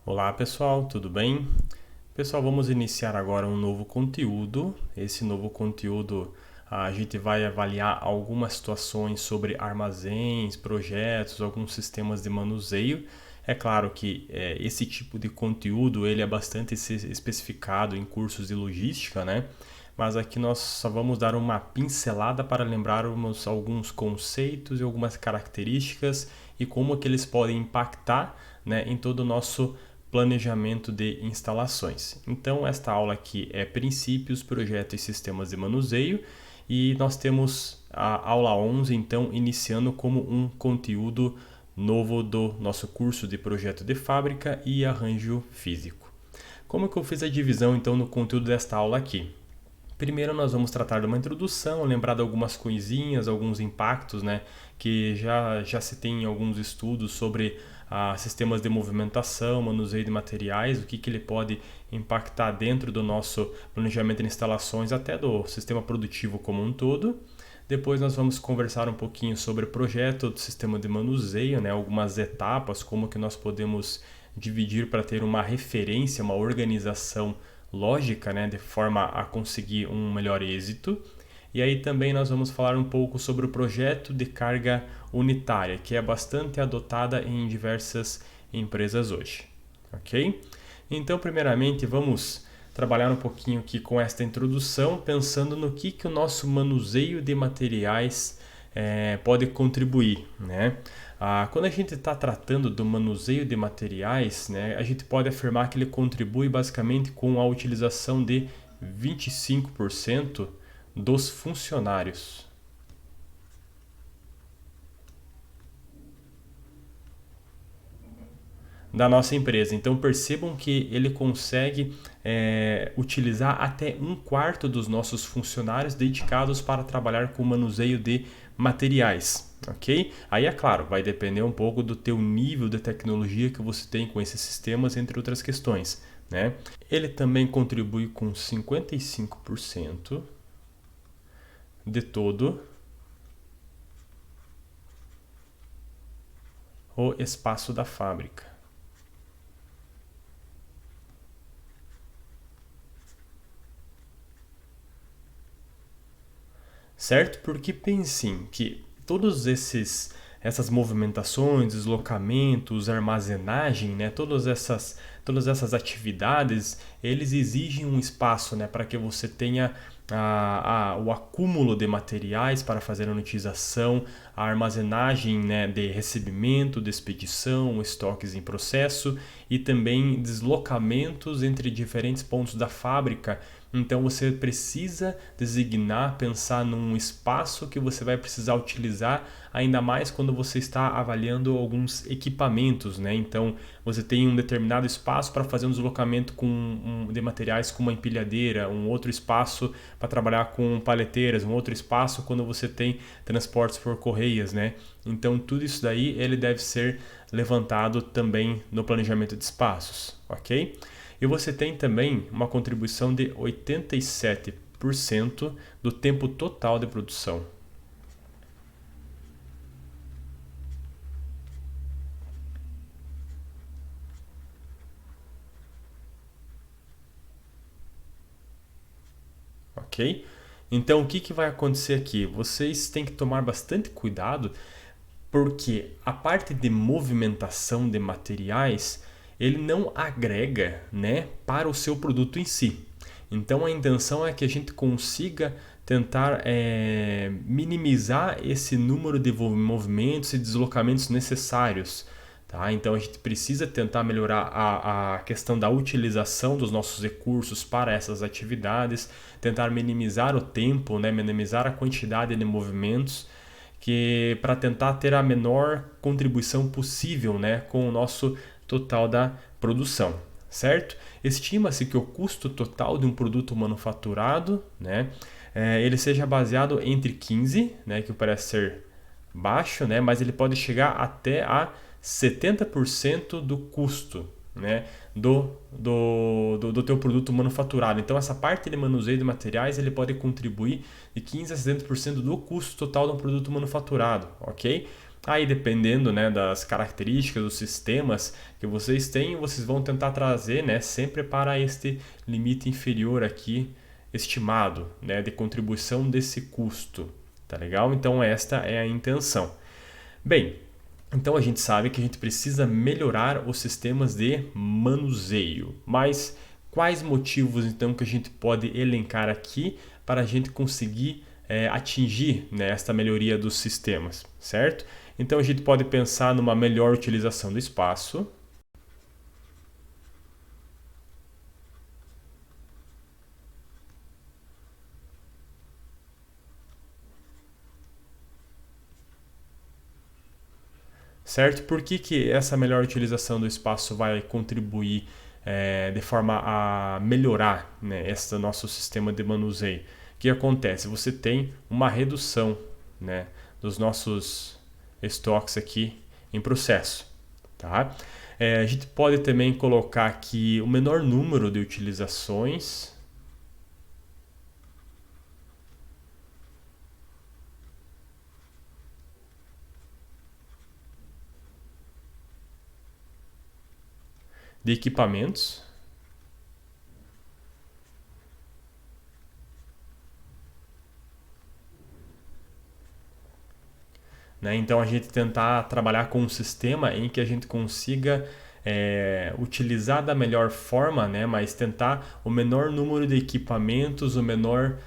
Olá pessoal, tudo bem? Pessoal, vamos iniciar agora um novo conteúdo. Esse novo conteúdo a gente vai avaliar algumas situações sobre armazéns, projetos, alguns sistemas de manuseio. É claro que esse tipo de conteúdo ele é bastante especificado em cursos de logística, né? Mas aqui nós só vamos dar uma pincelada para lembrarmos alguns conceitos e algumas características e como que eles podem impactar, né, em todo o nosso planejamento de instalações. Então, esta aula aqui é princípios, projetos e sistemas de manuseio e nós temos a aula 11, então, iniciando como um conteúdo novo do nosso curso de projeto de fábrica e arranjo físico. Como que eu fiz a divisão, então, no conteúdo desta aula aqui? Primeiro nós vamos tratar de uma introdução, lembrar de algumas coisinhas, alguns impactos, né, que já se tem em alguns estudos sobre sistemas de movimentação, manuseio de materiais, o que ele pode impactar dentro do nosso planejamento de instalações, até do sistema produtivo como um todo. Depois nós vamos conversar um pouquinho sobre o projeto do sistema de manuseio, né, algumas etapas, como que nós podemos dividir para ter uma referência, uma organização lógica, né, de forma a conseguir um melhor êxito. E aí também nós vamos falar um pouco sobre o projeto de carga unitária, que é bastante adotada em diversas empresas hoje, ok? Então, primeiramente, vamos trabalhar um pouquinho aqui com esta introdução, pensando no que o nosso manuseio de materiais pode contribuir, né? Quando a gente está tratando do manuseio de materiais, né, a gente pode afirmar que ele contribui basicamente com a utilização de 25% dos funcionários. Da nossa empresa. Então percebam que ele consegue utilizar até 1/4 dos nossos funcionários dedicados para trabalhar com o manuseio de materiais, ok? Aí é claro, vai depender um pouco do teu nível de tecnologia que você tem com esses sistemas, entre outras questões, né? Ele também contribui com 55% de todo o espaço da fábrica. Certo? Porque pensem que todos essas movimentações, deslocamentos, armazenagem, né, todas essas atividades, eles exigem um espaço, né, para que você tenha o acúmulo de materiais para fazer a utilização, a armazenagem, né, de recebimento, de expedição, estoques em processo e também deslocamentos entre diferentes pontos da fábrica. Então você precisa designar, pensar num espaço que você vai precisar utilizar, ainda mais quando você está avaliando alguns equipamentos, né? Então você tem um determinado espaço para fazer um deslocamento de materiais com uma empilhadeira, um outro espaço para trabalhar com paleteiras, um outro espaço quando você tem transportes por correias, né? Então tudo isso daí ele deve ser levantado também no planejamento de espaços, ok? E você tem também uma contribuição de 87% do tempo total de produção. Ok? Então, o que vai acontecer aqui? Vocês têm que tomar bastante cuidado, porque a parte de movimentação de materiais ele não agrega, né, para o seu produto em si. Então a intenção é que a gente consiga tentar minimizar esse número de movimentos e deslocamentos necessários. Tá? Então a gente precisa tentar melhorar a questão da utilização dos nossos recursos para essas atividades, tentar minimizar o tempo, né, minimizar a quantidade de movimentos, que para tentar ter a menor contribuição possível, né, com o nosso total da produção, certo? Estima-se que o custo total de um produto manufaturado, né, ele seja baseado entre 15, né, que parece ser baixo, né, mas ele pode chegar até a 70% do custo, né, do teu produto manufaturado. Então essa parte de manuseio de materiais ele pode contribuir de 15 a 70% do custo total de um produto manufaturado, ok? Aí dependendo, né, das características dos sistemas que vocês têm, vocês vão tentar trazer, né, sempre para este limite inferior aqui estimado, né, de contribuição desse custo, tá legal? Então esta é a intenção. Bem, então a gente sabe que a gente precisa melhorar os sistemas de manuseio, mas quais motivos então que a gente pode elencar aqui para a gente conseguir atingir, né, esta melhoria dos sistemas, certo? Então a gente pode pensar numa melhor utilização do espaço. Certo? Por que essa melhor utilização do espaço vai contribuir de forma a melhorar, né, esse nosso sistema de manuseio? O que acontece? Você tem uma redução, né, dos nossos estoques aqui em processo. Tá? A gente pode também colocar aqui o menor número de utilizações. De equipamentos. Né? Então a gente tentar trabalhar com um sistema em que a gente consiga utilizar da melhor forma, né? Mas tentar o menor número de equipamentos, o menor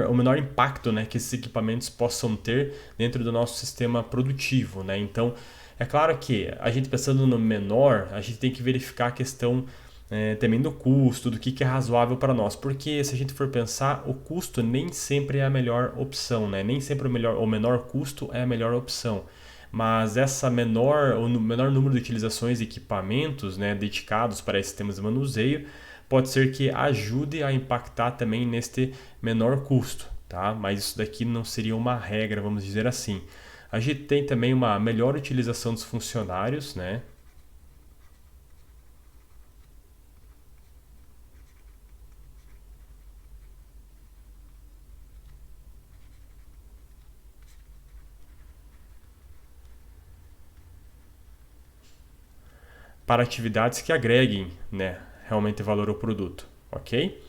o menor impacto, né, que esses equipamentos possam ter dentro do nosso sistema produtivo, né? Então, é claro que a gente pensando no menor, a gente tem que verificar a questão também do custo, do que é razoável para nós, porque se a gente for pensar, o custo nem sempre é a melhor opção, né? Nem sempre o menor custo é a melhor opção. Mas o menor número de utilizações de equipamentos, né, dedicados para esses sistemas de manuseio pode ser que ajude a impactar também neste menor custo, tá? Mas isso daqui não seria uma regra, vamos dizer assim. A gente tem também uma melhor utilização dos funcionários, né? Para atividades que agreguem, né, realmente valor ao produto, ok?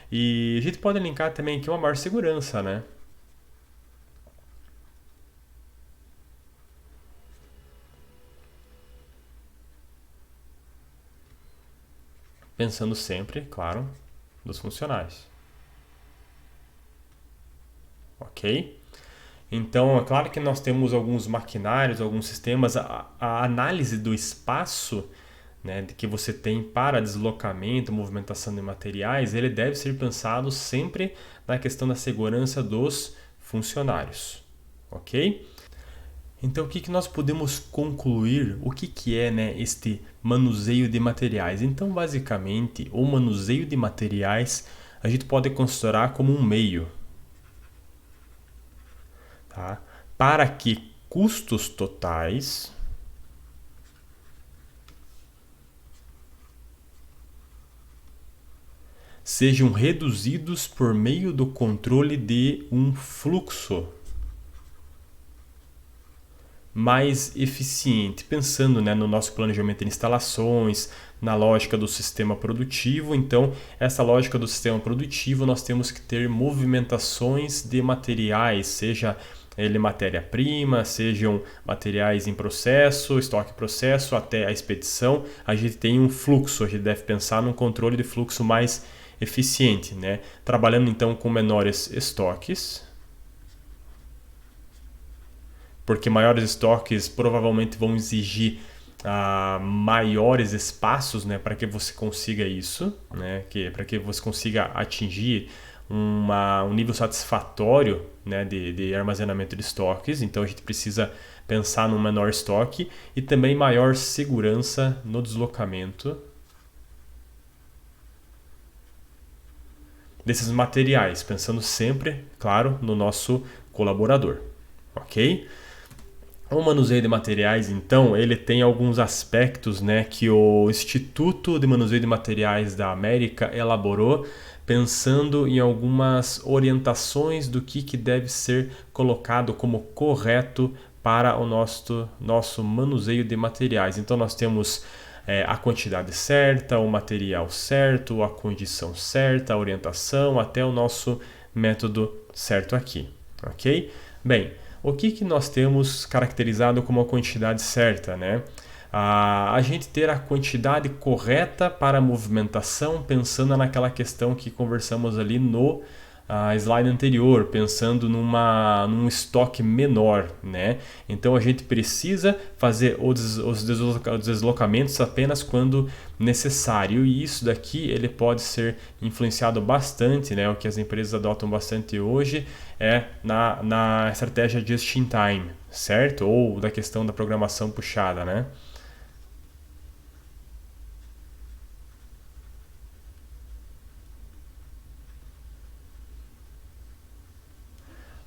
E a gente pode linkar também aqui uma maior segurança, né? Pensando sempre, claro, dos funcionários, ok? Então, é claro que nós temos alguns maquinários, alguns sistemas, a análise do espaço, né, que você tem para deslocamento, movimentação de materiais, ele deve ser pensado sempre na questão da segurança dos funcionários, ok? Então, o que nós podemos concluir? O que é, né, este manuseio de materiais? Então, basicamente, o manuseio de materiais a gente pode considerar como um meio, tá? Para que custos totais sejam reduzidos por meio do controle de um fluxo mais eficiente, pensando, né, no nosso planejamento de instalações, na lógica do sistema produtivo. Então, essa lógica do sistema produtivo, nós temos que ter movimentações de materiais, seja ele matéria-prima, sejam materiais em processo, estoque processo, até a expedição. A gente tem um fluxo, a gente deve pensar num controle de fluxo mais eficiente, né? Trabalhando então com menores estoques, porque maiores estoques provavelmente vão exigir maiores espaços, né, para que você consiga isso, né, para que você consiga atingir um nível satisfatório, né, de armazenamento de estoques. Então a gente precisa pensar num menor estoque e também maior segurança no deslocamento desses materiais, pensando sempre, claro, no nosso colaborador, ok? O manuseio de materiais, então, ele tem alguns aspectos, né, que o Instituto de Manuseio de Materiais da América elaborou, pensando em algumas orientações do que deve ser colocado como correto para o nosso manuseio de materiais. Então, nós temos a quantidade certa, o material certo, a condição certa, a orientação, até o nosso método certo aqui, ok? Bem, o que nós temos caracterizado como a quantidade certa, né? A gente ter a quantidade correta para a movimentação, pensando naquela questão que conversamos ali no slide anterior, pensando num estoque menor, né? Então a gente precisa fazer os deslocamentos apenas quando necessário, e isso daqui ele pode ser influenciado bastante, né? O que as empresas adotam bastante hoje é na estratégia just in time, certo? Ou da questão da programação puxada, né?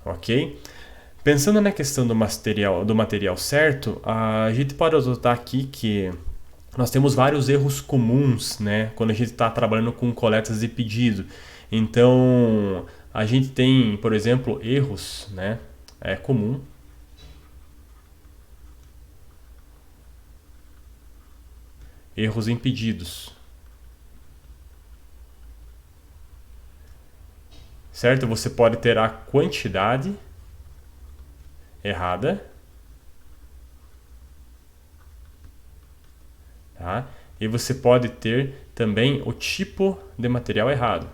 Ok? Pensando na questão do material certo, a gente pode adotar aqui que nós temos vários erros comuns, né, quando a gente está trabalhando com coletas de pedido. Então, a gente tem, por exemplo, erros, né, é comum. Erros em pedidos, certo? Você pode ter a quantidade errada, tá? E você pode ter também o tipo de material errado.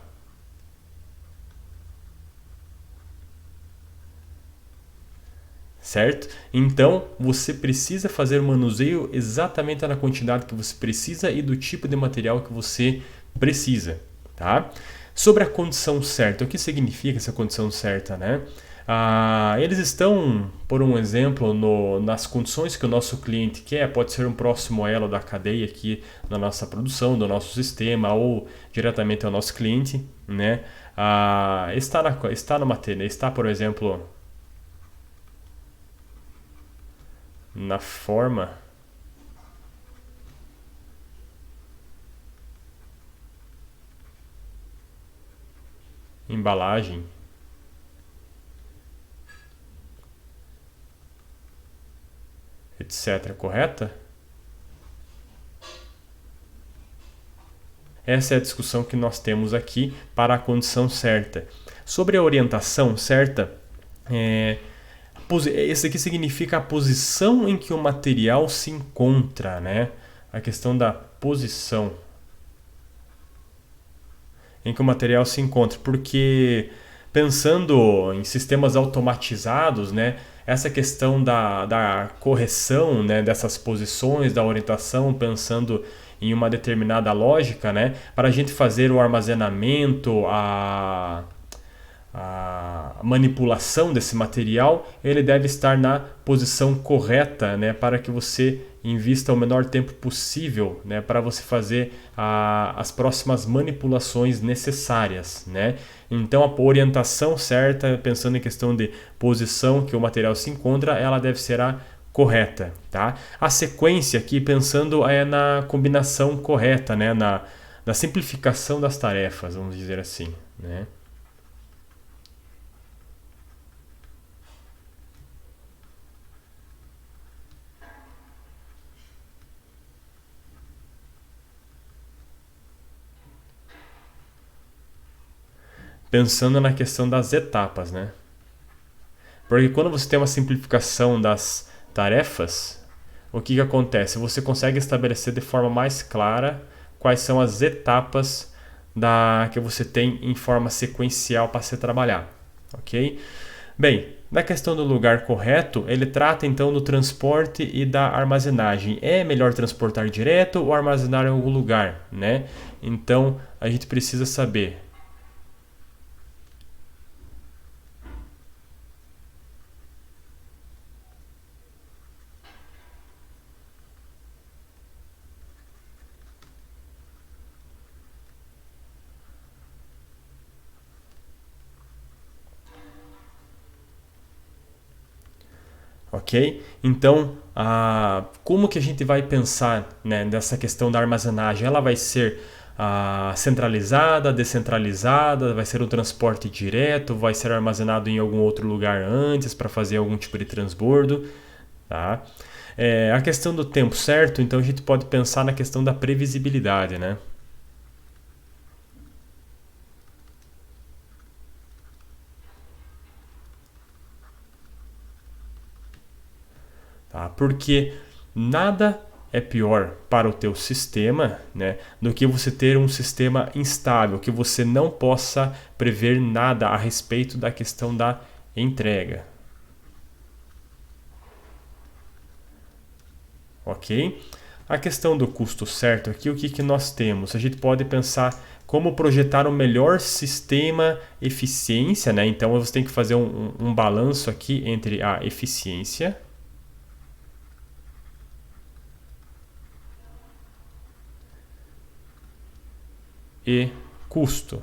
Certo? Então, você precisa fazer o manuseio exatamente na quantidade que você precisa e do tipo de material que você precisa, tá? Sobre a condição certa, o que significa essa condição certa, né? Eles estão, por um exemplo, nas condições que o nosso cliente quer, pode ser um próximo elo da cadeia aqui na nossa produção, do nosso sistema ou diretamente ao nosso cliente, né? Está, por exemplo, na forma, embalagem, etc., correta? Essa é a discussão que nós temos aqui para a condição certa. Sobre a orientação certa, esse aqui significa a posição em que o material se encontra, né? A questão da posição em que o material se encontra, porque pensando em sistemas automatizados, né, essa questão da correção, né, dessas posições, da orientação, pensando em uma determinada lógica, né, para a gente fazer o armazenamento, a manipulação desse material, ele deve estar na posição correta, né, para que você invista o menor tempo possível, né, para você fazer as próximas manipulações necessárias, né? Então a orientação certa, pensando em questão de posição que o material se encontra, ela deve ser a correta, tá? A sequência aqui, pensando na combinação correta, né, na simplificação das tarefas, vamos dizer assim, né? Pensando na questão das etapas, né? Porque quando você tem uma simplificação das tarefas, o que acontece? Você consegue estabelecer de forma mais clara quais são as etapas que você tem em forma sequencial para se trabalhar, ok? Bem, na questão do lugar correto, ele trata então do transporte e da armazenagem. É melhor transportar direto ou armazenar em algum lugar, né? Então a gente precisa saber. ok? Então, como que a gente vai pensar, né, nessa questão da armazenagem? Ela vai ser centralizada, descentralizada, vai ser um transporte direto, vai ser armazenado em algum outro lugar antes para fazer algum tipo de transbordo, tá? A questão do tempo certo, então a gente pode pensar na questão da previsibilidade, né? Tá? Porque nada é pior para o teu sistema, né, do que você ter um sistema instável, que você não possa prever nada a respeito da questão da entrega. Ok? A questão do custo certo aqui, o que nós temos? A gente pode pensar como projetar o melhor sistema eficiência, né? Então você tem que fazer um balanço aqui entre a eficiência e custo.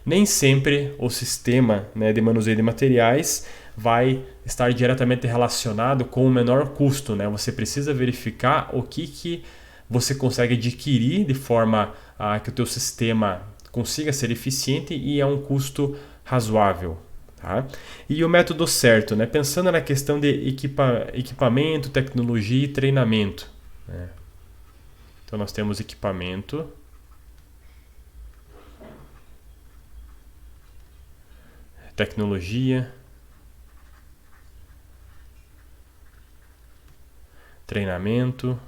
Nem sempre o sistema, né, de manuseio de materiais vai estar diretamente relacionado com o menor custo, né? Você precisa verificar o que você consegue adquirir de forma que o teu sistema consiga ser eficiente e a um custo razoável. Tá? E o método certo, né? Pensando na questão de equipamento, tecnologia e treinamento. Né? Então nós temos equipamento, tecnologia, treinamento,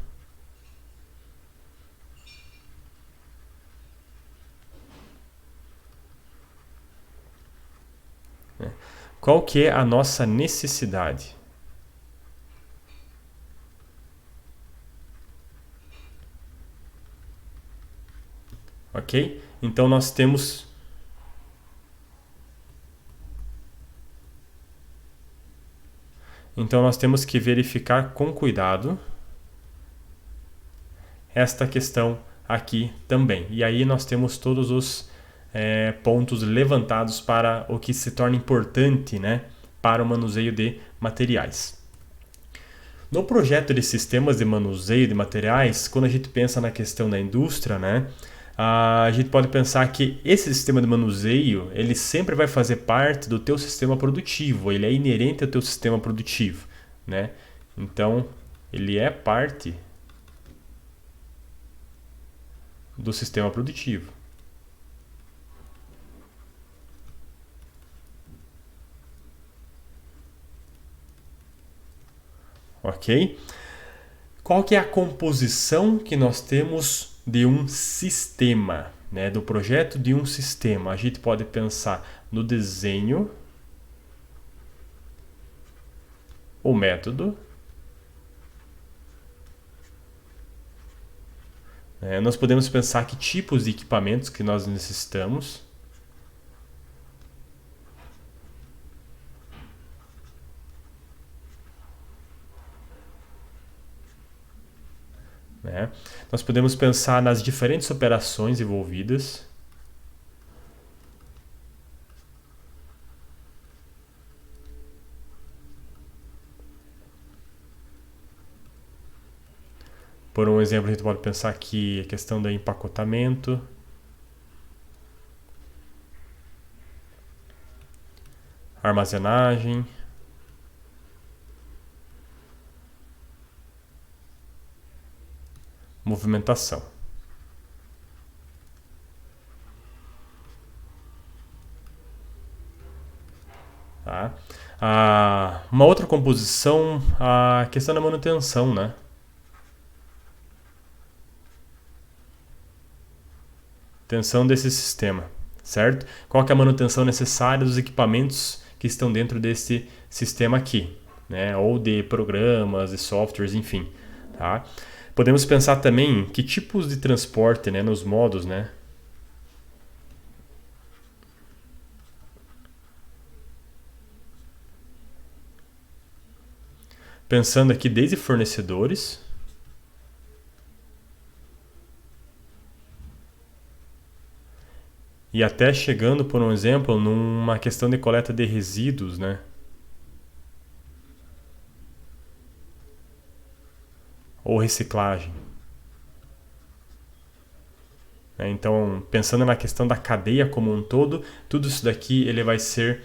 né? Qual que é a nossa necessidade? Ok? Então nós temos que verificar com cuidado esta questão aqui também. E aí nós temos todos os pontos levantados para o que se torna importante, né, para o manuseio de materiais. No projeto de sistemas de manuseio de materiais, quando a gente pensa na questão da indústria, né, a gente pode pensar que esse sistema de manuseio ele sempre vai fazer parte do teu sistema produtivo, ele é inerente ao teu sistema produtivo, né? Então, ele é parte do sistema produtivo. Ok? Qual que é a composição que nós temos de um sistema, né? Do projeto de um sistema? A gente pode pensar no desenho, o método, nós podemos pensar que tipos de equipamentos que nós necessitamos, né? Nós podemos pensar nas diferentes operações envolvidas. Por um exemplo, a gente pode pensar aqui a questão do empacotamento, armazenagem, movimentação. Tá? Uma outra composição, a questão da manutenção, né? Manutenção desse sistema, certo? Qual que é a manutenção necessária dos equipamentos que estão dentro desse sistema aqui, né? Ou de programas, de softwares, enfim, tá? Podemos pensar também que tipos de transporte, né, nos modos, né? Pensando aqui desde fornecedores, e até chegando, por um exemplo, numa questão de coleta de resíduos, né? ou reciclagem. Então, pensando na questão da cadeia como um todo, tudo isso daqui ele vai ser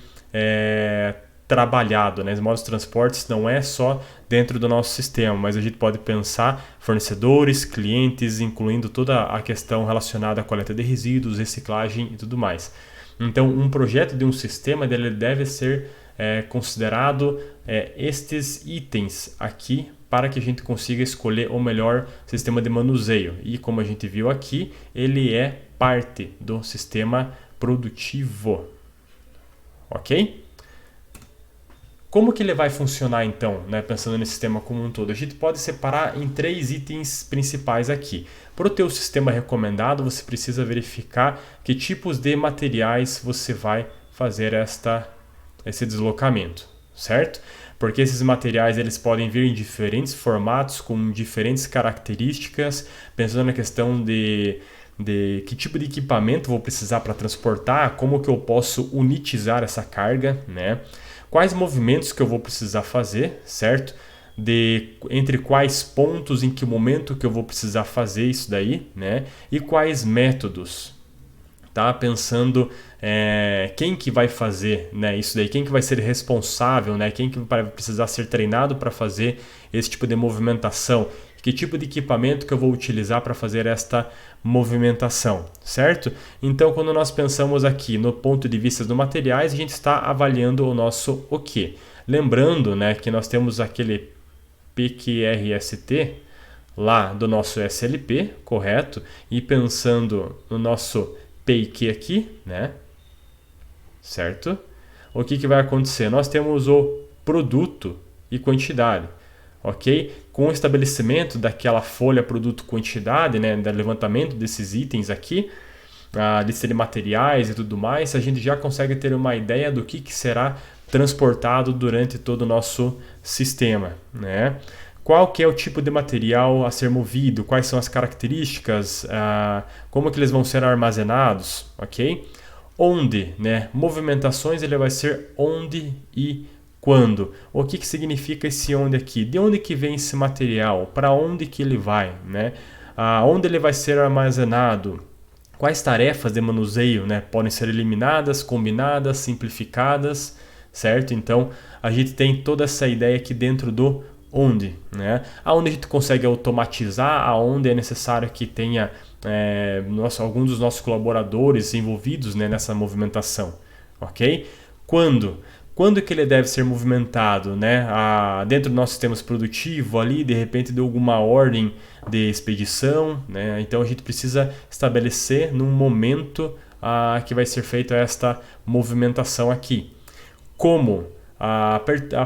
trabalhado, né? Os modos de transportes não é só dentro do nosso sistema, mas a gente pode pensar fornecedores, clientes, incluindo toda a questão relacionada à coleta de resíduos, reciclagem e tudo mais. Então, um projeto de um sistema dele deve ser considerado estes itens aqui para que a gente consiga escolher o melhor sistema de manuseio. E como a gente viu aqui, ele é parte do sistema produtivo. Ok? Como que ele vai funcionar então, né, pensando nesse sistema como um todo? A gente pode separar em 3 itens principais aqui. Para o teu sistema recomendado, você precisa verificar que tipos de materiais você vai fazer esse deslocamento, certo? Porque esses materiais eles podem vir em diferentes formatos, com diferentes características, pensando na questão de que tipo de equipamento vou precisar para transportar, como que eu posso unitizar essa carga, né? Quais movimentos que eu vou precisar fazer, certo? Entre quais pontos, em que momento que eu vou precisar fazer isso daí, né? E quais métodos, tá? Pensando quem que vai fazer, né, isso daí, quem que vai ser responsável, né? Quem que vai precisar ser treinado para fazer esse tipo de movimentação, que tipo de equipamento que eu vou utilizar para fazer esta movimentação, certo? Então, quando nós pensamos aqui no ponto de vista dos materiais, a gente está avaliando o nosso o quê? Lembrando, né, que nós temos aquele PQRST lá do nosso SLP, correto? E pensando no nosso PIQ aqui, né? Certo? O que vai acontecer? Nós temos o produto e quantidade, ok? Com o estabelecimento daquela folha produto-quantidade, né, do levantamento desses itens aqui, a lista de materiais e tudo mais, a gente já consegue ter uma ideia do que será transportado durante todo o nosso sistema, né? Qual que é o tipo de material a ser movido, quais são as características, como que eles vão ser armazenados, ok? Onde, né? Movimentações ele vai ser onde e quando. O que significa esse onde aqui? De onde que vem esse material? Para onde que ele vai, né? Onde ele vai ser armazenado? Quais tarefas de manuseio, né, podem ser eliminadas, combinadas, simplificadas, certo? Então, a gente tem toda essa ideia aqui dentro do onde, né? Aonde a gente consegue automatizar, aonde é necessário que tenha alguns dos nossos colaboradores envolvidos, né, nessa movimentação, ok? Quando que ele deve ser movimentado, né? Dentro do nosso sistema produtivo ali, de repente deu alguma ordem de expedição, né? Então a gente precisa estabelecer num momento que vai ser feita esta movimentação aqui. Como? A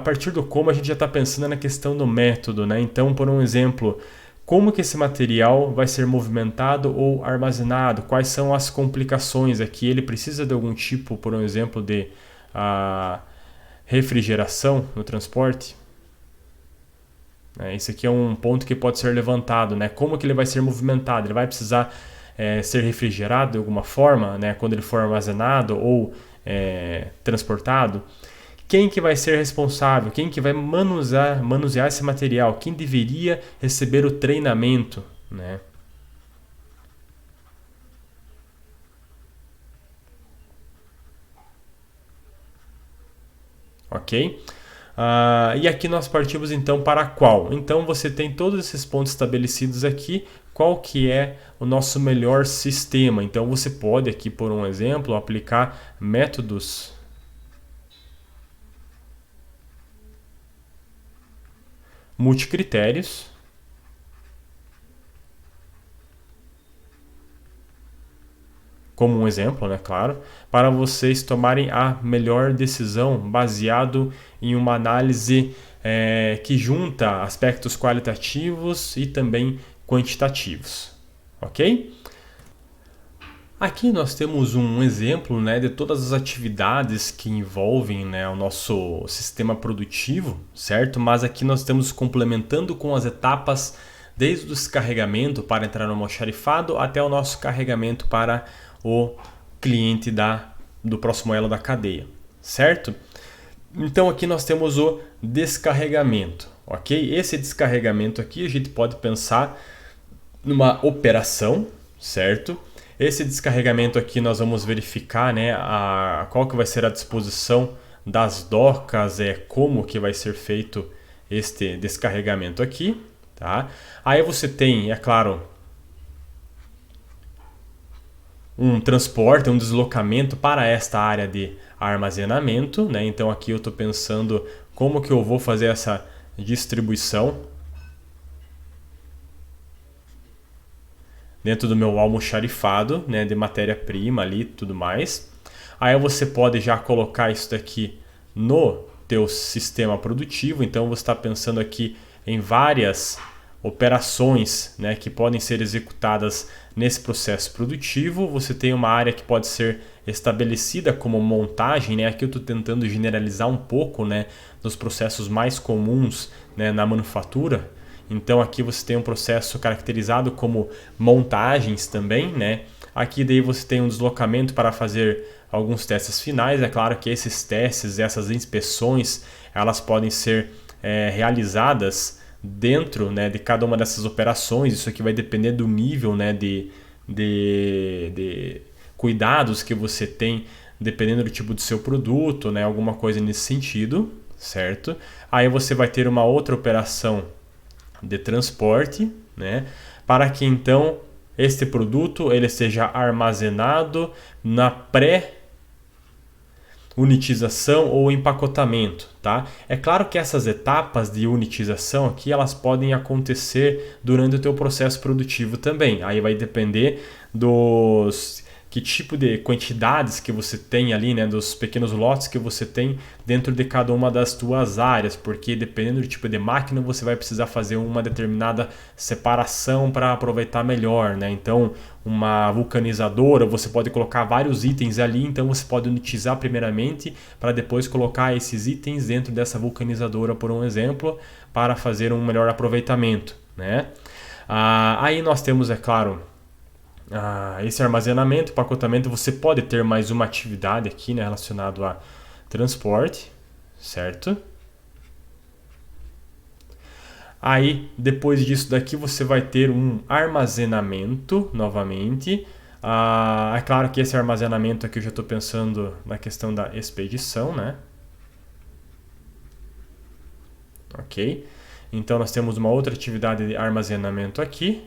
partir do como a gente já está pensando na questão do método, né? Então, por um exemplo, como que esse material vai ser movimentado ou armazenado? Quais são as complicações aqui? Ele precisa de algum tipo, por um exemplo, de refrigeração no transporte? Esse aqui é um ponto que pode ser levantado, né? Como que ele vai ser movimentado? Ele vai precisar ser refrigerado de alguma forma, né? Quando ele for armazenado ou transportado? Quem que vai ser responsável? Quem que vai manusear esse material? Quem deveria receber o treinamento, né? Ok? E aqui nós partimos então para qual? Então você tem todos esses pontos estabelecidos aqui. Qual que é o nosso melhor sistema? Então você pode aqui, por um exemplo, aplicar métodos multicritérios, como um exemplo, né, claro, para vocês tomarem a melhor decisão baseado em uma análise que junta aspectos qualitativos e também quantitativos, ok? Aqui nós temos um exemplo, né, de todas as atividades que envolvem, né, o nosso sistema produtivo, certo? Mas aqui nós estamos complementando com as etapas desde o descarregamento para entrar no almoxarifado até o nosso carregamento para o cliente do próximo elo da cadeia, certo? Então aqui nós temos o descarregamento. ok? Esse descarregamento aqui a gente pode pensar numa operação, certo? Esse descarregamento aqui nós vamos verificar, né, qual que vai ser a disposição das docas, como que vai ser feito este descarregamento aqui, tá? Aí você tem, é claro, um transporte, um deslocamento para esta área de armazenamento, né? Então aqui eu estou pensando como que eu vou fazer essa distribuição dentro do meu almoxarifado, né, de matéria-prima ali e tudo mais. Aí você pode já colocar isso daqui no teu sistema produtivo. Então você está pensando aqui em várias operações, né, que podem ser executadas nesse processo produtivo. Você tem uma área que pode ser estabelecida como montagem, né? Aqui eu estou tentando generalizar um pouco, né, dos processos mais comuns, né, na manufatura. Então aqui você tem um processo caracterizado como montagens também, né? Aqui daí você tem um deslocamento para fazer alguns testes finais. É claro que esses testes, essas inspeções, elas podem ser realizadas dentro, né, de cada uma dessas operações. Isso aqui vai depender do nível, né, de cuidados que você tem, dependendo do tipo do seu produto, né, alguma coisa nesse sentido, certo? Aí você vai ter uma outra operação de transporte, né, para que então este produto ele seja armazenado na pré-unitização ou empacotamento, tá? É claro que essas etapas de unitização aqui elas podem acontecer durante o teu processo produtivo também. Aí vai depender dos que tipo de quantidades que você tem ali, né, dos pequenos lotes que você tem dentro de cada uma das tuas áreas, porque dependendo do tipo de máquina você vai precisar fazer uma determinada separação para aproveitar melhor, né? Então, uma vulcanizadora, você pode colocar vários itens ali, então você pode unitizar primeiramente para depois colocar esses itens dentro dessa vulcanizadora, por um exemplo, para fazer um melhor aproveitamento, né? Aí nós temos, é claro, esse armazenamento, pacotamento. Você pode ter mais uma atividade aqui, né, relacionado a transporte, certo? Aí depois disso daqui você vai ter um armazenamento novamente. É claro que esse armazenamento aqui eu já estou pensando na questão da expedição, né? Ok? Então nós temos uma outra atividade de armazenamento aqui.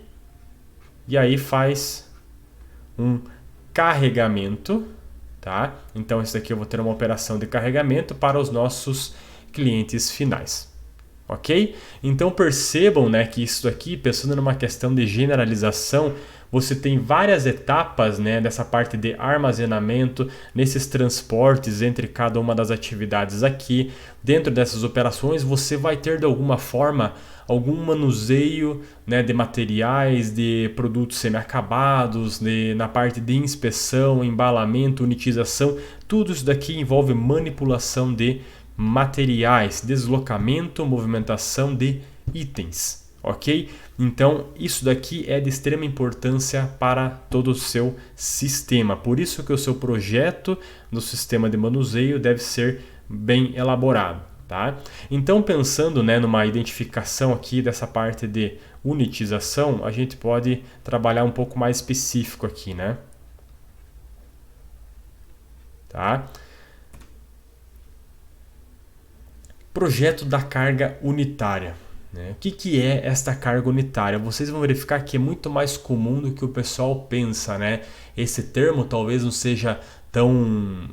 E aí faz um carregamento, tá? Então esse daqui eu vou ter uma operação de carregamento para os nossos clientes finais, ok? Então percebam, né, que isso aqui, pensando numa questão de generalização, você tem várias etapas, né, dessa parte de armazenamento, nesses transportes entre cada uma das atividades aqui. Dentro dessas operações você vai ter de alguma forma algum manuseio, né, de materiais, de produtos semi-acabados, na parte de inspeção, embalamento, unitização. Tudo isso daqui envolve manipulação de materiais, deslocamento, movimentação de itens, ok? Então isso daqui é de extrema importância para todo o seu sistema. Por isso que o seu projeto do sistema de manuseio deve ser bem elaborado. Tá? Então pensando, né, numa identificação aqui dessa parte de unitização, a gente pode trabalhar um pouco mais específico aqui, né? Tá? Projeto da carga unitária. O que é esta carga unitária? Vocês vão verificar que é muito mais comum do que o pessoal pensa, né? Esse termo talvez não seja tão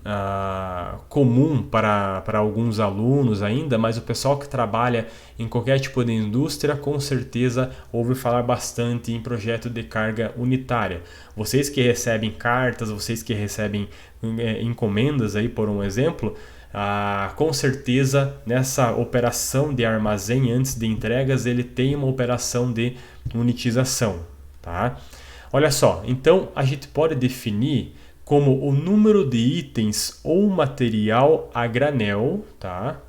comum para alguns alunos ainda, mas o pessoal que trabalha em qualquer tipo de indústria com certeza ouve falar bastante em projeto de carga unitária. Vocês que recebem cartas, vocês que recebem encomendas aí, por um exemplo, com certeza nessa operação de armazém antes de entregas ele tem uma operação de unitização, tá? Olha só, então a gente pode definir como o número de itens ou material a granel, tá?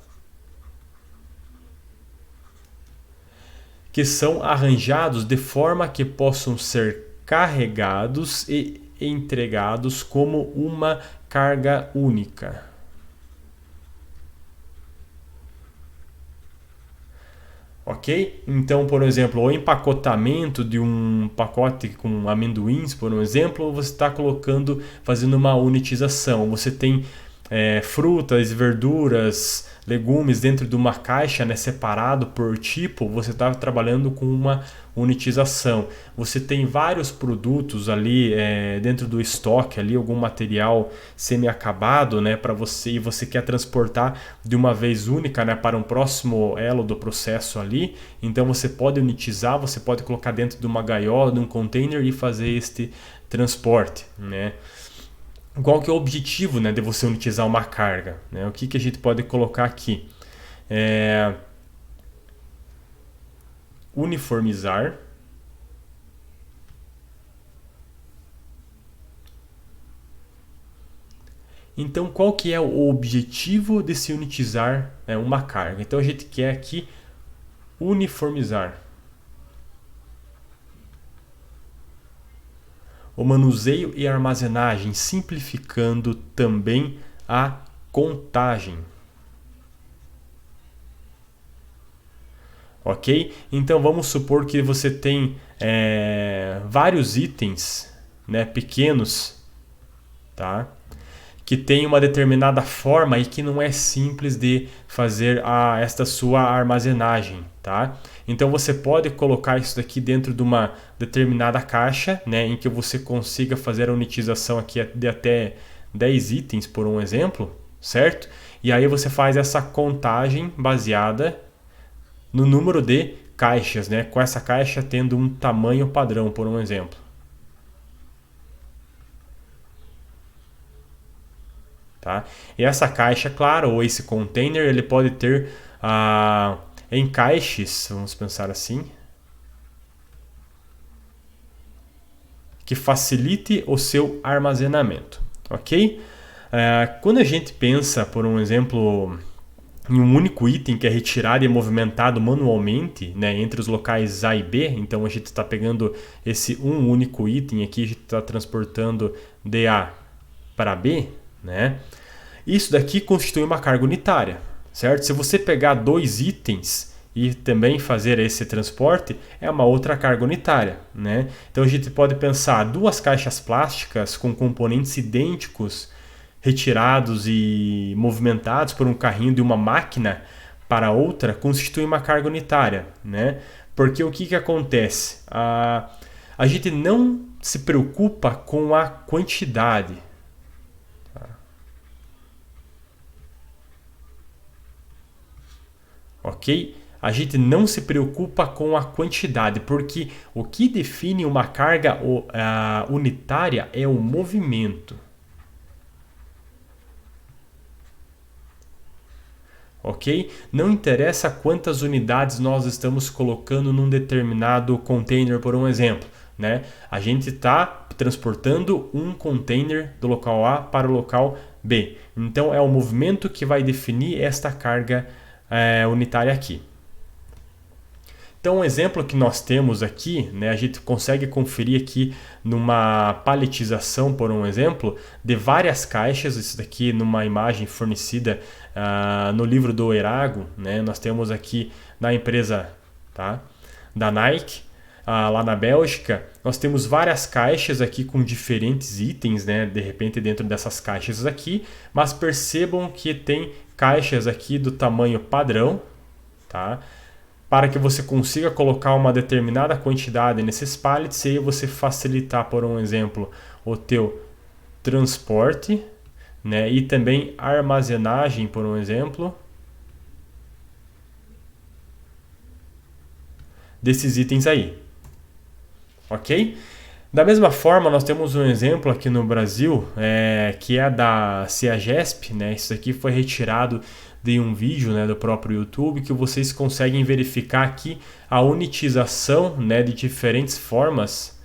Que são arranjados de forma que possam ser carregados e entregados como uma carga única. Ok? Então, por exemplo, o empacotamento de um pacote com amendoins, por um exemplo, você está fazendo uma unitização. Você tem frutas, verduras, legumes dentro de uma caixa, né, separado por tipo, você está trabalhando com uma unitização. Você tem vários produtos ali dentro do estoque, ali algum material semi-acabado, né, para você, e você quer transportar de uma vez única, né, para um próximo elo do processo ali. Então você pode unitizar, você pode colocar dentro de uma gaiola, de um container e fazer este transporte, né? Qual que é o objetivo, né, de você unitizar uma carga, né? O que a gente pode colocar aqui? Uniformizar. Então, qual que é o objetivo de se unitizar, né, uma carga? Então, a gente quer aqui uniformizar o manuseio e armazenagem, simplificando também a contagem. Ok? Então vamos supor que você tem vários itens, né, pequenos, tá? Que tem uma determinada forma e que não é simples de fazer esta sua armazenagem, tá? Então você pode colocar isso daqui dentro de uma determinada caixa, né, em que você consiga fazer a unitização aqui de até 10 itens, por um exemplo, certo? E aí você faz essa contagem baseada no número de caixas, né, com essa caixa tendo um tamanho padrão, por um exemplo. Tá? E essa caixa, claro, ou esse container, ele pode ter encaixes, vamos pensar assim, que facilite o seu armazenamento, ok? Quando a gente pensa, por um exemplo, em um único item que é retirado e movimentado manualmente, né, entre os locais A e B, então a gente está pegando esse único item aqui, a gente está transportando de A para B, né? Isso daqui constitui uma carga unitária, certo? Se você pegar 2 itens e também fazer esse transporte, é uma outra carga unitária, né? Então a gente pode pensar 2 caixas plásticas com componentes idênticos retirados e movimentados por um carrinho de uma máquina para outra constitui uma carga unitária, né? Porque o que acontece? A gente não se preocupa com a quantidade. Ok? A gente não se preocupa com a quantidade, porque o que define uma carga unitária é o movimento. Ok? Não interessa quantas unidades nós estamos colocando num determinado container, por um exemplo, né? A gente está transportando um container do local A para o local B. Então é o movimento que vai definir esta carga unitária aqui. Então um exemplo que nós temos aqui, né, a gente consegue conferir aqui numa paletização, por um exemplo, de várias caixas, isso daqui numa imagem fornecida no livro do Erago, né, nós temos aqui na empresa, tá, da Nike, lá na Bélgica, nós temos várias caixas aqui com diferentes itens, né, de repente dentro dessas caixas aqui, mas percebam que tem caixas aqui do tamanho padrão, tá? Para que você consiga colocar uma determinada quantidade nesses pallets e você facilitar, por um exemplo, o teu transporte, né? E também armazenagem, por um exemplo, desses itens aí, ok? Da mesma forma, nós temos um exemplo aqui no Brasil, que é da CEAGESP, né? Isso aqui foi retirado de um vídeo, né, do próprio YouTube, que vocês conseguem verificar aqui a unitização, né, de diferentes formas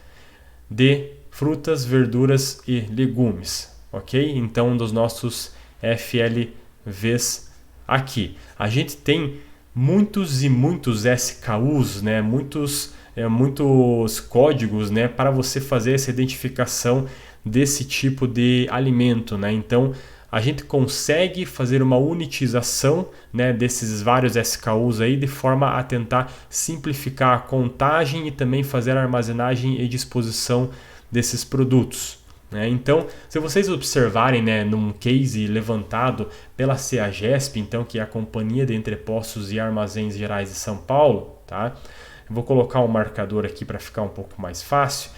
de frutas, verduras e legumes, ok? Então, dos nossos FLVs aqui. A gente tem muitos e muitos SKUs, né, muitos códigos, né, para você fazer essa identificação desse tipo de alimento, né? Então, a gente consegue fazer uma unitização, né, desses vários SKUs aí, de forma a tentar simplificar a contagem e também fazer a armazenagem e disposição desses produtos. Então, se vocês observarem, né, num case levantado pela CEAGESP, então, que é a Companhia de Entrepostos e Armazéns Gerais de São Paulo, tá? Eu vou colocar um marcador aqui para ficar um pouco mais fácil.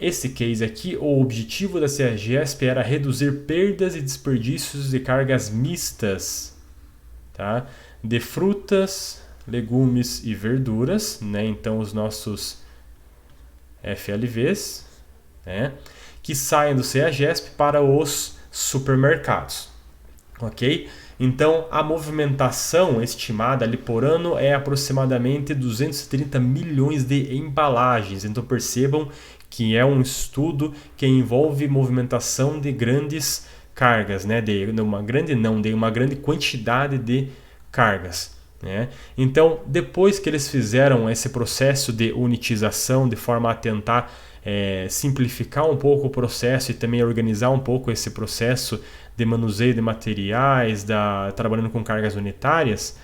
Esse case aqui, o objetivo da CEAGESP era reduzir perdas e desperdícios de cargas mistas, tá? De frutas, legumes e verduras, né? Então, os nossos FLVs, né, que saem do CEAGESP para os supermercados, ok? Então, a movimentação estimada ali por ano é aproximadamente 230 milhões de embalagens. Então, percebam que é um estudo que envolve movimentação de grandes cargas, né? De uma grande quantidade de cargas. Então, depois que eles fizeram esse processo de unitização de forma a tentar simplificar um pouco o processo e também organizar um pouco esse processo de manuseio de materiais, trabalhando com cargas unitárias,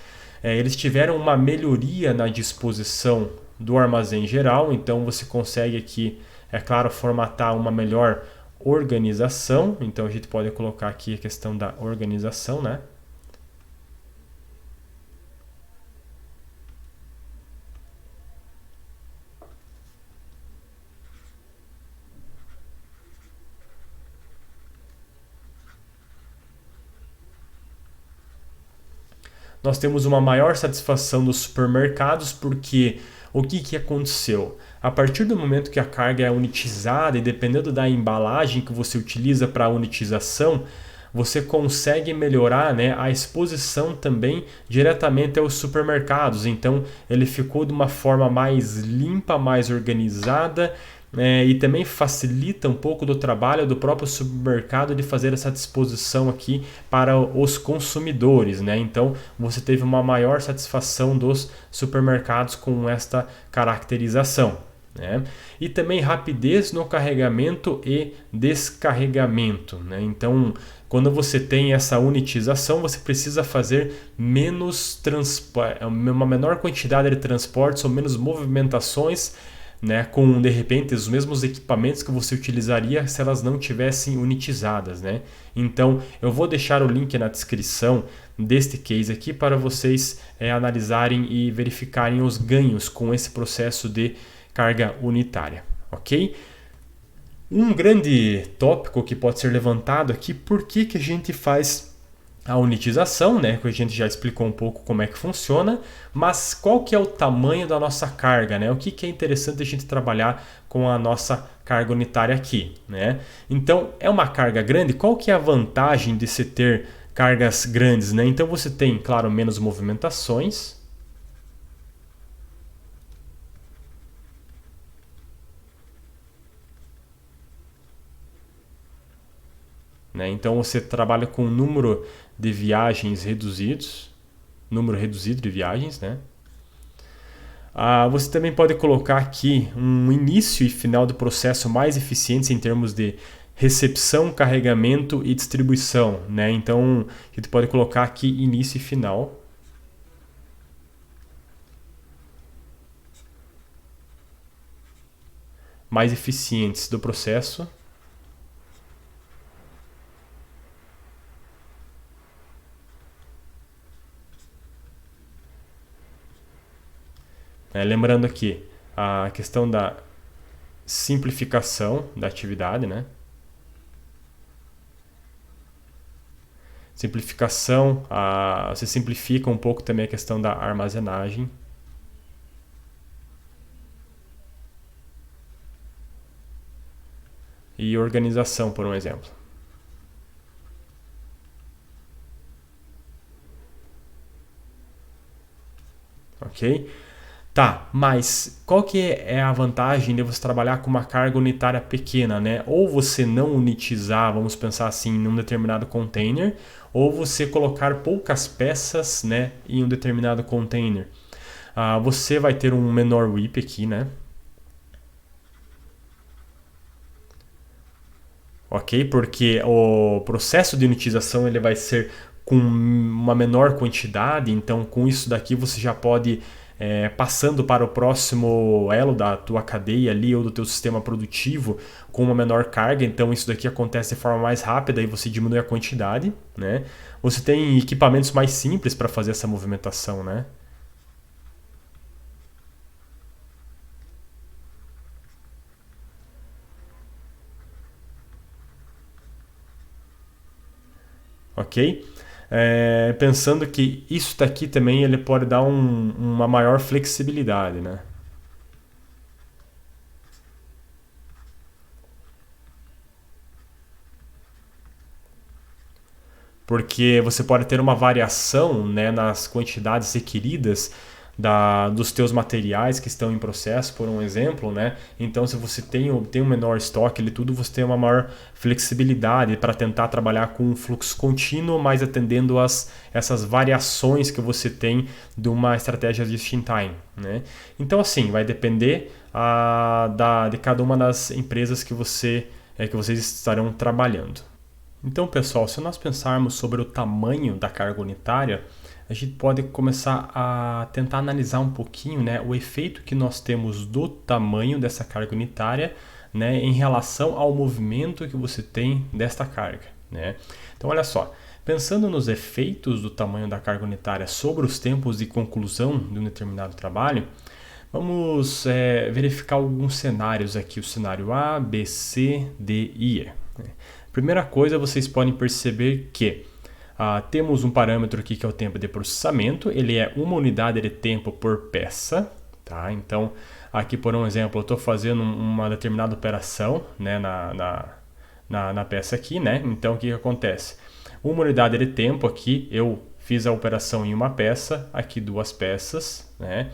eles tiveram uma melhoria na disposição do armazém geral. Então você consegue aqui, é claro, formatar uma melhor organização. Então a gente pode colocar aqui a questão da organização, né? Nós temos uma maior satisfação dos supermercados, porque o que aconteceu? A partir do momento que a carga é unitizada e dependendo da embalagem que você utiliza para a unitização, você consegue melhorar, né, a exposição também diretamente aos supermercados. Então ele ficou de uma forma mais limpa, mais organizada, e também facilita um pouco do trabalho do próprio supermercado de fazer essa disposição aqui para os consumidores, né? Então você teve uma maior satisfação dos supermercados com esta caracterização, né? E também rapidez no carregamento e descarregamento, né? Então, quando você tem essa unitização, você precisa fazer uma menor quantidade de transportes ou menos movimentações, né, com de repente os mesmos equipamentos que você utilizaria se elas não tivessem unitizadas, né? Então eu vou deixar o link na descrição deste case aqui para vocês analisarem e verificarem os ganhos com esse processo de carga unitária, ok? Um grande tópico que pode ser levantado aqui: por que a gente faz a unitização, né? Que a gente já explicou um pouco como é que funciona, mas qual que é o tamanho da nossa carga, né? O que é interessante a gente trabalhar com a nossa carga unitária aqui, né? Então, é uma carga grande. Qual que é a vantagem de se ter cargas grandes, né? Então você tem, claro, menos movimentações, né? Então você trabalha com um número de viagens reduzidos, número reduzido de viagens, né? Você também pode colocar aqui um início e final do processo mais eficientes em termos de recepção, carregamento e distribuição, né? Então a gente pode colocar aqui início e final. Mais eficientes do processo. Lembrando aqui a questão da simplificação da atividade, né? Simplificação, você simplifica um pouco também a questão da armazenagem. E organização, por um exemplo. Ok? Tá, mas qual que é a vantagem de você trabalhar com uma carga unitária pequena, né? Ou você não unitizar, vamos pensar assim, num determinado container, ou você colocar poucas peças, né, em um determinado container. Você vai ter um menor WIP aqui, né? ok? Porque o processo de unitização ele vai ser com uma menor quantidade, então com isso daqui você já pode passando para o próximo elo da tua cadeia ali ou do teu sistema produtivo com uma menor carga, então isso daqui acontece de forma mais rápida e você diminui a quantidade, né? Você tem equipamentos mais simples para fazer essa movimentação, né? Ok? Pensando que isso daqui também ele pode dar uma maior flexibilidade, né? Porque você pode ter uma variação, né, nas quantidades requeridas dos teus materiais que estão em processo, por um exemplo, né? Então, se você tem um menor estoque, ele tudo, você tem uma maior flexibilidade para tentar trabalhar com um fluxo contínuo, mas atendendo essas variações que você tem de uma estratégia de just-in-time, né? Então, assim, vai depender de cada uma das empresas que vocês estarão trabalhando. Então, pessoal, se nós pensarmos sobre o tamanho da carga unitária, a gente pode começar a tentar analisar um pouquinho, né, o efeito que nós temos do tamanho dessa carga unitária, né, em relação ao movimento que você tem desta carga, né? Então, olha só, pensando nos efeitos do tamanho da carga unitária sobre os tempos de conclusão de um determinado trabalho, vamos verificar alguns cenários aqui, o cenário A, B, C, D e E. Primeira coisa, vocês podem perceber que temos um parâmetro aqui que é o tempo de processamento, ele é uma unidade de tempo por peça, tá? Então, aqui por um exemplo, eu estou fazendo uma determinada operação, né, na peça aqui, né? Então, o que acontece? Uma unidade de tempo aqui, eu fiz a operação em uma peça, aqui duas peças, né?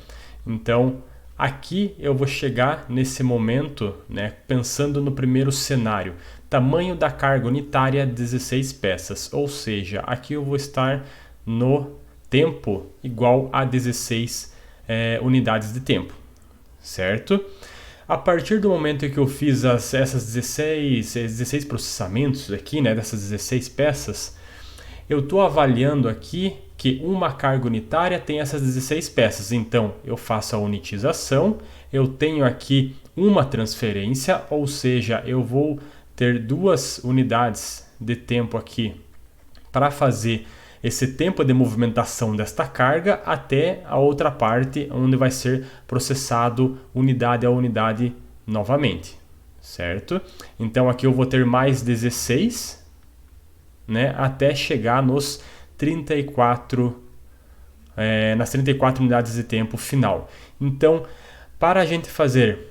Então, aqui eu vou chegar nesse momento, né, pensando no primeiro cenário. Tamanho da carga unitária, 16 peças. Ou seja, aqui eu vou estar no tempo igual a 16 unidades de tempo. Certo? A partir do momento que eu fiz essas 16 processamentos aqui, né, dessas 16 peças, eu estou avaliando aqui que uma carga unitária tem essas 16 peças. Então, eu faço a unitização, eu tenho aqui uma transferência, ou seja, eu vou ter duas unidades de tempo aqui para fazer esse tempo de movimentação desta carga até a outra parte onde vai ser processado unidade a unidade novamente, certo? Então aqui eu vou ter mais 16, né, até chegar nos 34, nas 34 unidades de tempo final. Então, para a gente fazer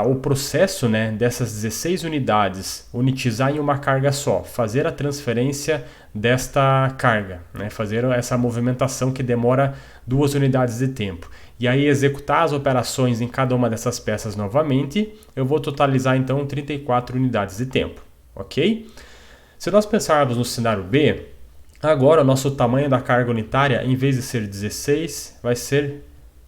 o processo, né, dessas 16 unidades, unitizar em uma carga só, fazer a transferência desta carga, né, fazer essa movimentação que demora 2 unidades de tempo, e aí executar as operações em cada uma dessas peças novamente, eu vou totalizar então 34 unidades de tempo, ok? Se nós pensarmos no cenário B, agora o nosso tamanho da carga unitária, em vez de ser 16, vai ser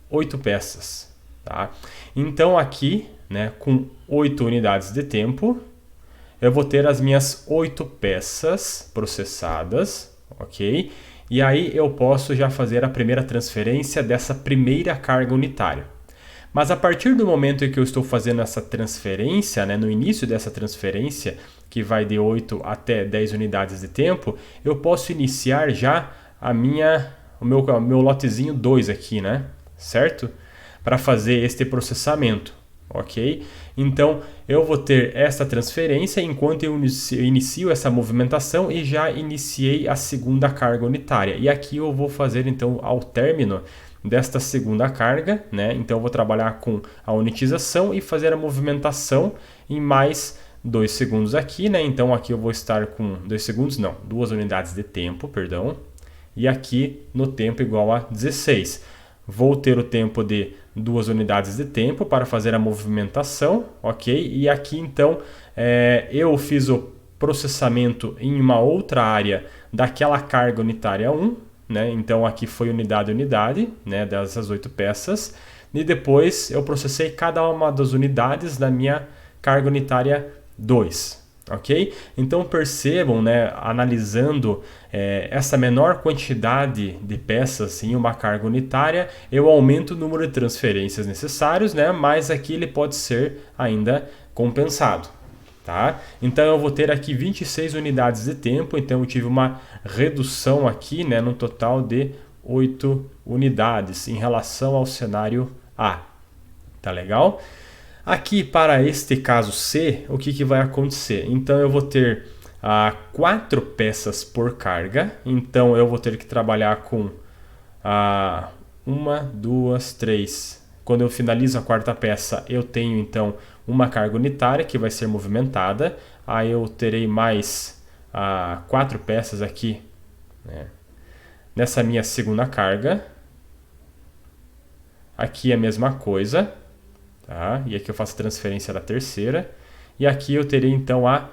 8 peças. Tá? Então aqui, né, com 8 unidades de tempo, eu vou ter as minhas 8 peças processadas, ok? E aí eu posso já fazer a primeira transferência dessa primeira carga unitária. Mas a partir do momento em que eu estou fazendo essa transferência, né, no início dessa transferência, que vai de 8 até 10 unidades de tempo, eu posso iniciar já o meu lotezinho 2 aqui, né? Certo? Para fazer este processamento, ok? Então, eu vou ter essa transferência enquanto eu inicio essa movimentação e já iniciei a segunda carga unitária. E aqui eu vou fazer, então, ao término desta segunda carga, né? Então, eu vou trabalhar com a unitização e fazer a movimentação em mais 2 segundos aqui, né? Então, aqui eu vou estar com 2 segundos, não, 2 unidades de tempo, perdão. E aqui no tempo igual a 16. Vou ter o tempo de 2 unidades de tempo para fazer a movimentação, ok? E aqui então eu fiz o processamento em uma outra área daquela carga unitária 1, né? Então aqui foi unidade a unidade, né, dessas 8 peças. E depois eu processei cada uma das unidades da minha carga unitária 2, Ok? Então percebam, né, analisando essa menor quantidade de peças em uma carga unitária, eu aumento o número de transferências necessários, né, mas aqui ele pode ser ainda compensado. Tá? Então eu vou ter aqui 26 unidades de tempo, então eu tive uma redução aqui, né, no total de 8 unidades em relação ao cenário A. Tá legal? Aqui para este caso C, o que vai acontecer? Então eu vou ter 4 peças por carga, então eu vou ter que trabalhar com 1, 2, 3. Quando eu finalizo a quarta peça, eu tenho então uma carga unitária que vai ser movimentada. Aí eu terei mais 4 peças aqui, né, nessa minha segunda carga. Aqui é a mesma coisa. Tá? E aqui eu faço a transferência da terceira. E aqui eu terei então a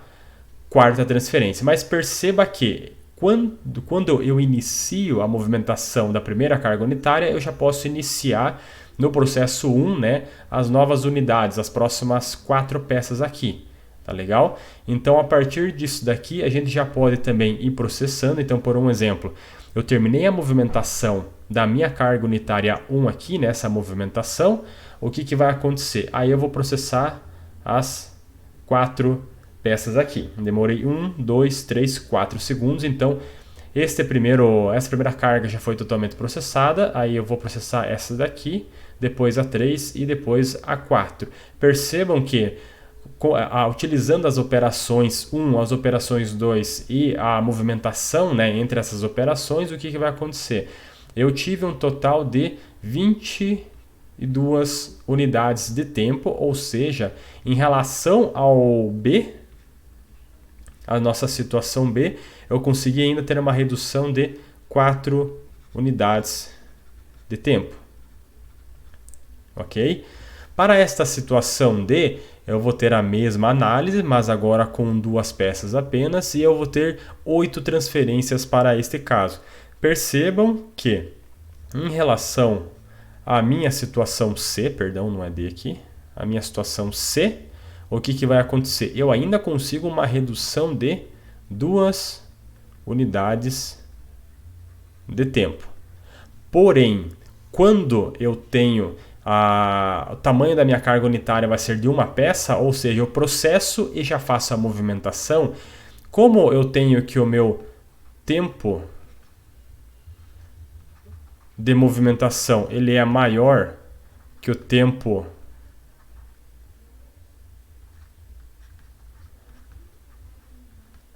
quarta transferência. Mas perceba que quando eu inicio a movimentação da primeira carga unitária, eu já posso iniciar no processo 1, né, as novas unidades, as próximas 4 peças aqui. Tá legal? Então, a partir disso daqui, a gente já pode também ir processando. Então, por um exemplo, eu terminei a movimentação da minha carga unitária 1 aqui, nessa movimentação. O que vai acontecer? Aí eu vou processar as 4 peças aqui. Demorei 1, 2, 3, 4 segundos. Então, essa primeira carga já foi totalmente processada. Aí eu vou processar essa daqui, depois a 3 e depois a 4. Percebam que utilizando as operações 1, as operações 2 e a movimentação, né, entre essas operações, o que vai acontecer? Eu tive um total de 22 unidades de tempo, ou seja, em relação ao B, a nossa situação B, eu consegui ainda ter uma redução de 4 unidades de tempo. Ok? Para esta situação D, eu vou ter a mesma análise, mas agora com 2 peças apenas, e eu vou ter 8 transferências para este caso. Percebam que, em relação à minha situação C, perdão, não é D aqui, a minha situação C, o que vai acontecer? Eu ainda consigo uma redução de 2 unidades de tempo. Porém, quando eu tenho o tamanho da minha carga unitária vai ser de uma peça, ou seja, eu processo e já faço a movimentação, como eu tenho que o meu tempo de movimentação ele é maior que o tempo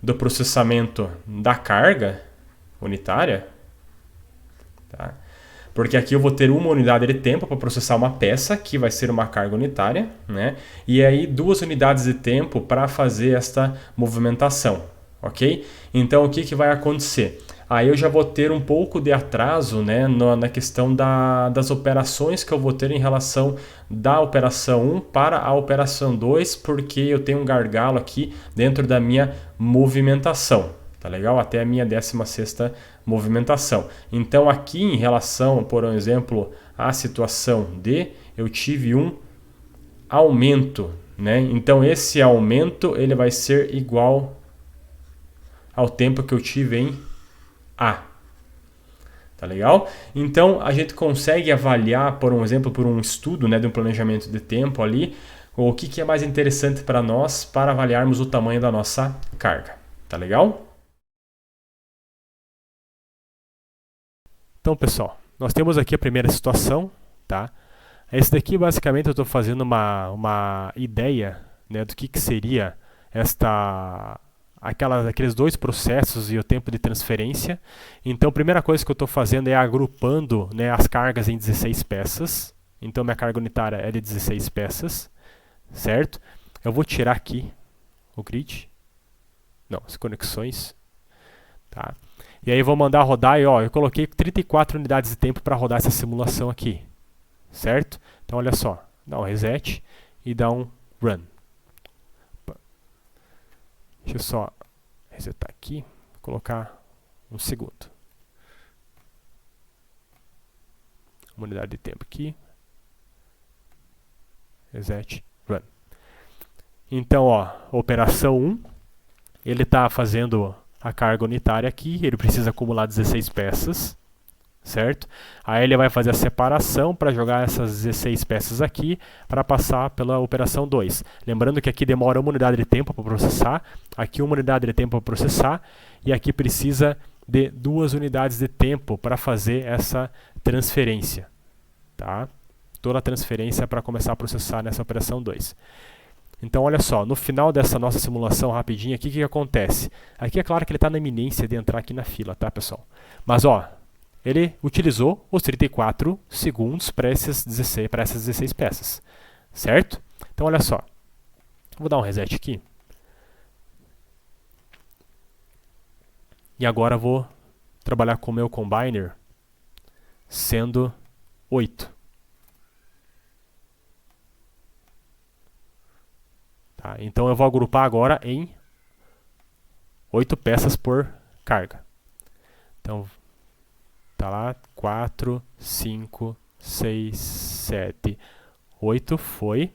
do processamento da carga unitária, tá? Porque aqui eu vou ter uma unidade de tempo para processar uma peça, que vai ser uma carga unitária, né? E aí 2 unidades de tempo para fazer esta movimentação, ok? Então o que vai acontecer? Aí eu já vou ter um pouco de atraso, né, na questão das operações que eu vou ter em relação da operação 1 para a operação 2, porque eu tenho um gargalo aqui dentro da minha movimentação. Tá legal? Até a minha 16ª movimentação. Então aqui em relação, por exemplo, à situação D, eu tive um aumento, né? Então esse aumento ele vai ser igual ao tempo que eu tive em A. Tá legal? Então a gente consegue avaliar, por um exemplo, por um estudo, né, de um planejamento de tempo ali, o que é mais interessante para nós para avaliarmos o tamanho da nossa carga. Tá legal? Então, pessoal, nós temos aqui a primeira situação, tá? Esse daqui, basicamente, eu estou fazendo uma ideia, né, do que seria aqueles 2 processos e o tempo de transferência. Então, a primeira coisa que eu estou fazendo é agrupando, né, as cargas em 16 peças. Então, minha carga unitária é de 16 peças, certo? Eu vou tirar aqui o grid. Não, as conexões. Tá? E aí vou mandar rodar e ó, eu coloquei 34 unidades de tempo para rodar essa simulação aqui, certo? Então olha só, dá um reset e dá um run. Deixa eu só resetar aqui, colocar um segundo. Uma unidade de tempo aqui. Reset, run. Então ó, operação 1, ele está fazendo a carga unitária aqui, ele precisa acumular 16 peças, certo? Aí ele vai fazer a separação para jogar essas 16 peças aqui para passar pela operação 2. Lembrando que aqui demora uma unidade de tempo para processar, aqui uma unidade de tempo para processar e aqui precisa de 2 unidades de tempo para fazer essa transferência, tá? Toda a transferência para começar a processar nessa operação 2. Então, olha só, no final dessa nossa simulação rapidinho aqui, o que acontece? Aqui é claro que ele está na iminência de entrar aqui na fila, tá, pessoal? Mas, ó, ele utilizou os 34 segundos para essas 16 peças, certo? Então, olha só, vou dar um reset aqui. E agora vou trabalhar com o meu combiner sendo 8. Tá, então eu vou agrupar agora em 8 peças por carga. Então, tá lá, 4, 5, 6, 7, 8 foi.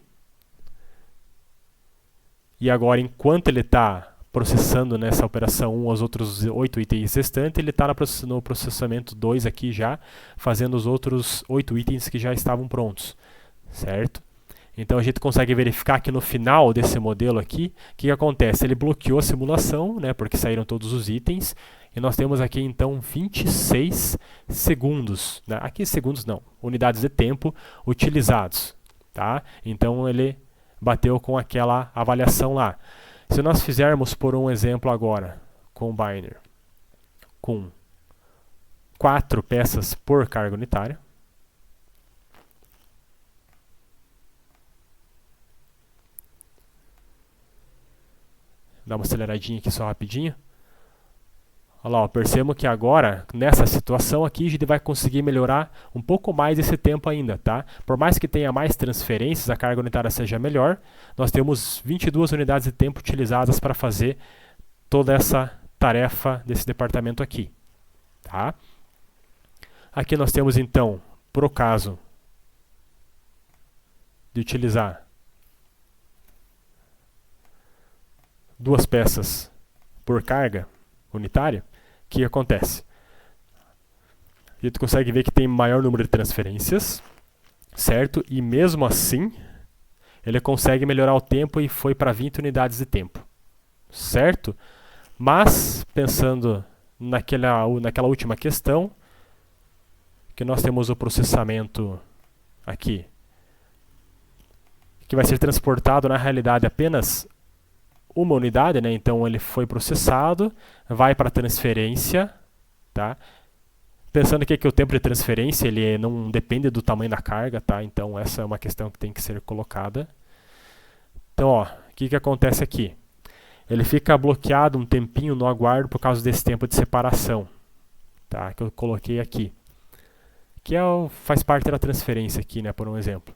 E agora, enquanto ele está processando nessa operação 1 os outros 8 itens restantes, ele está no processamento 2 aqui já, fazendo os outros 8 itens que já estavam prontos, certo? Então a gente consegue verificar que no final desse modelo aqui, o que acontece? Ele bloqueou a simulação, né, porque saíram todos os itens, e nós temos aqui então 26 segundos, né? Aqui segundos não, unidades de tempo utilizados, tá? Então ele bateu com aquela avaliação lá. Se nós fizermos por um exemplo agora, combiner com 4 peças por carga unitária, dá uma aceleradinha aqui só rapidinho. Olha lá, ó, percebam que agora, nessa situação aqui, a gente vai conseguir melhorar um pouco mais esse tempo ainda, tá? Por mais que tenha mais transferências, a carga unitária seja melhor, nós temos 22 unidades de tempo utilizadas para fazer toda essa tarefa desse departamento aqui, tá? Aqui nós temos então, por o caso de utilizar 2 peças por carga unitária, o que acontece? A gente consegue ver que tem maior número de transferências, certo? E mesmo assim, ele consegue melhorar o tempo e foi para 20 unidades de tempo, certo? Mas, pensando naquela última questão, que nós temos o processamento aqui, que vai ser transportado na realidade apenas uma unidade, né? Então ele foi processado, vai para transferência, tá? Pensando que o tempo de transferência ele não depende do tamanho da carga, tá? Então essa é uma questão que tem que ser colocada. Então, ó, o que acontece aqui? Ele fica bloqueado um tempinho no aguardo por causa desse tempo de separação, tá? Que eu coloquei aqui, que faz parte da transferência aqui, né? Por um exemplo.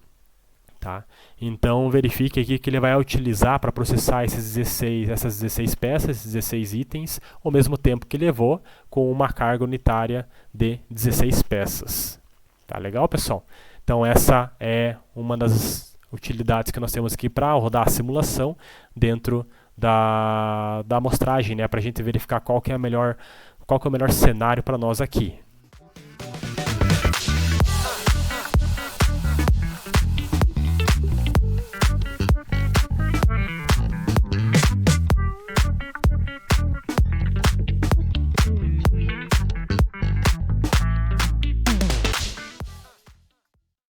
Tá? Então verifique aqui que ele vai utilizar para processar essas 16 peças, esses 16 itens, ao mesmo tempo que levou com uma carga unitária de 16 peças. Tá legal, pessoal? Então essa é uma das utilidades que nós temos aqui para rodar a simulação dentro da amostragem, né? Para a gente verificar qual que é o melhor cenário para nós aqui.